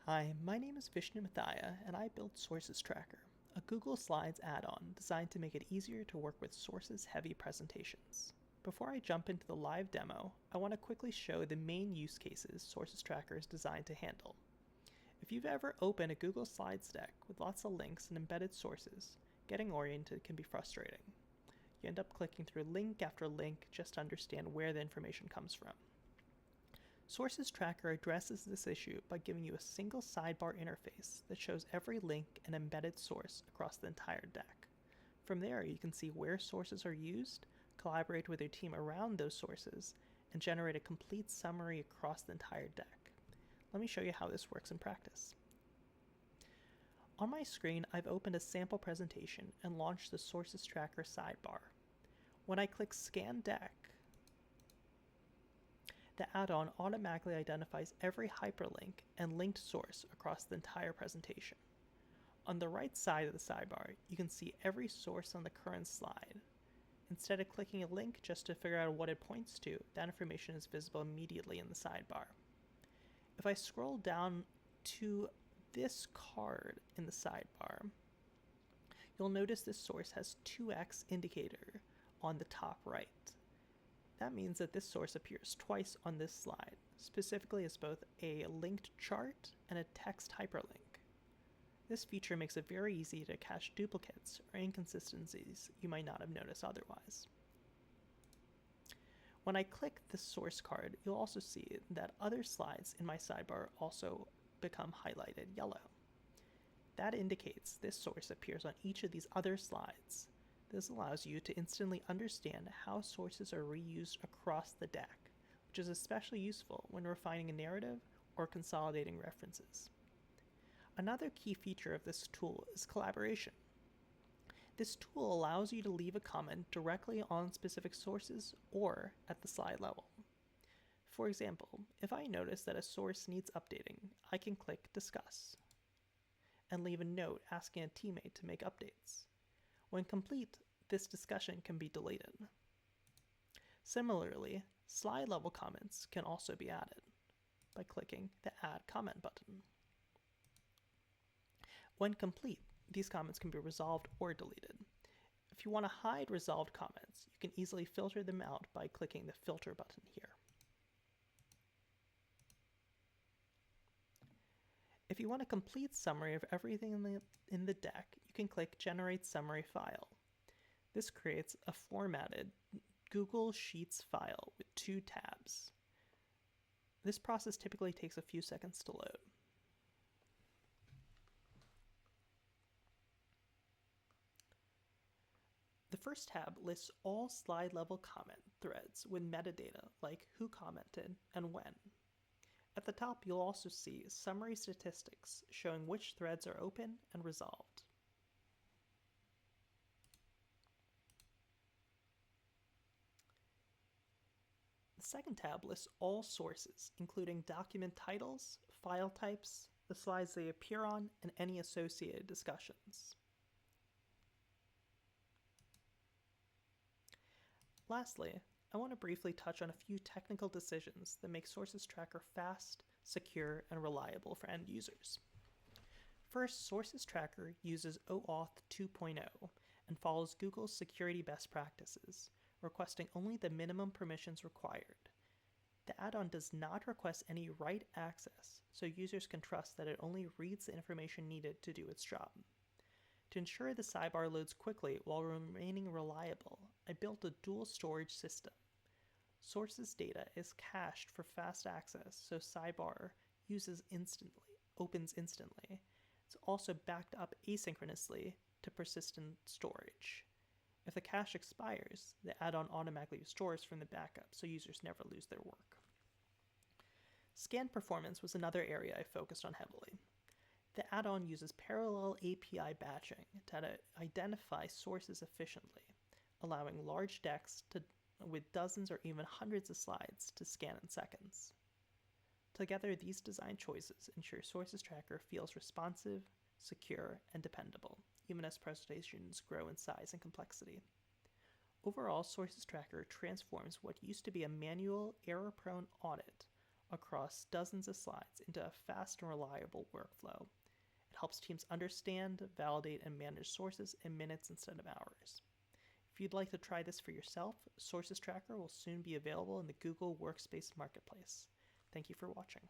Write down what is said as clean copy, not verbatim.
Hi, my name is Vishnu Mathaya, and I built Sources Tracker, a Google Slides add-on designed to make it easier to work with sources-heavy presentations. Before I jump into the live demo, I want to quickly show the main use cases Sources Tracker is designed to handle. If you've ever opened a Google Slides deck with lots of links and embedded sources, getting oriented can be frustrating. You end up clicking through link after link just to understand where the information comes from. Sources Tracker addresses this issue by giving you a single sidebar interface that shows every link and embedded source across the entire deck. From there, you can see where sources are used, collaborate with your team around those sources, and generate a complete summary across the entire deck. Let me show you how this works in practice. On my screen, I've opened a sample presentation and launched the Sources Tracker sidebar. When I click Scan Deck, the add-on automatically identifies every hyperlink and linked source across the entire presentation. On the right side of the sidebar, you can see every source on the current slide. Instead of clicking a link just to figure out what it points to, that information is visible immediately in the sidebar. If I scroll down to this card in the sidebar, you'll notice this source has 2x indicator on the top right. That means that this source appears twice on this slide, specifically as both a linked chart and a text hyperlink. This feature makes it very easy to catch duplicates or inconsistencies you might not have noticed otherwise. When I click the source card, you'll also see that other slides in my sidebar also become highlighted yellow. That indicates this source appears on each of these other slides. This allows you to instantly understand how sources are reused across the deck, which is especially useful when refining a narrative or consolidating references. Another key feature of this tool is collaboration. This tool allows you to leave a comment directly on specific sources or at the slide level. For example, if I notice that a source needs updating, I can click Discuss and leave a note asking a teammate to make updates. When complete, this discussion can be deleted. Similarly, slide-level comments can also be added by clicking the Add Comment button. When complete, these comments can be resolved or deleted. If you want to hide resolved comments, you can easily filter them out by clicking the Filter button here. If you want a complete summary of everything in the deck, you can click Generate Summary File. This creates a formatted Google Sheets file with 2 tabs. This process typically takes a few seconds to load. The first tab lists all slide-level comment threads with metadata like who commented and when. At the top, you'll also see summary statistics showing which threads are open and resolved. The second tab lists all sources, including document titles, file types, the slides they appear on, and any associated discussions. Lastly, I want to briefly touch on a few technical decisions that make Sources Tracker fast, secure, and reliable for end users. First, Sources Tracker uses OAuth 2.0 and follows Google's security best practices, requesting only the minimum permissions required. The add-on does not request any write access, so users can trust that it only reads the information needed to do its job. To ensure the sidebar loads quickly while remaining reliable, I built a dual storage system. Sources data is cached for fast access, so sidebar opens instantly. It's also backed up asynchronously to persistent storage. If the cache expires, the add-on automatically restores from the backup, so users never lose their work. Scan performance was another area I focused on heavily. The add-on uses parallel API batching to identify sources efficiently, allowing large decks with dozens or even hundreds of slides to scan in seconds. Together, these design choices ensure Sources Tracker feels responsive, secure, and dependable, even as presentations grow in size and complexity. Overall, Sources Tracker transforms what used to be a manual, error-prone audit across dozens of slides into a fast and reliable workflow. It helps teams understand, validate, and manage sources in minutes instead of hours. If you'd like to try this for yourself, Sources Tracker will soon be available in the Google Workspace Marketplace. Thank you for watching.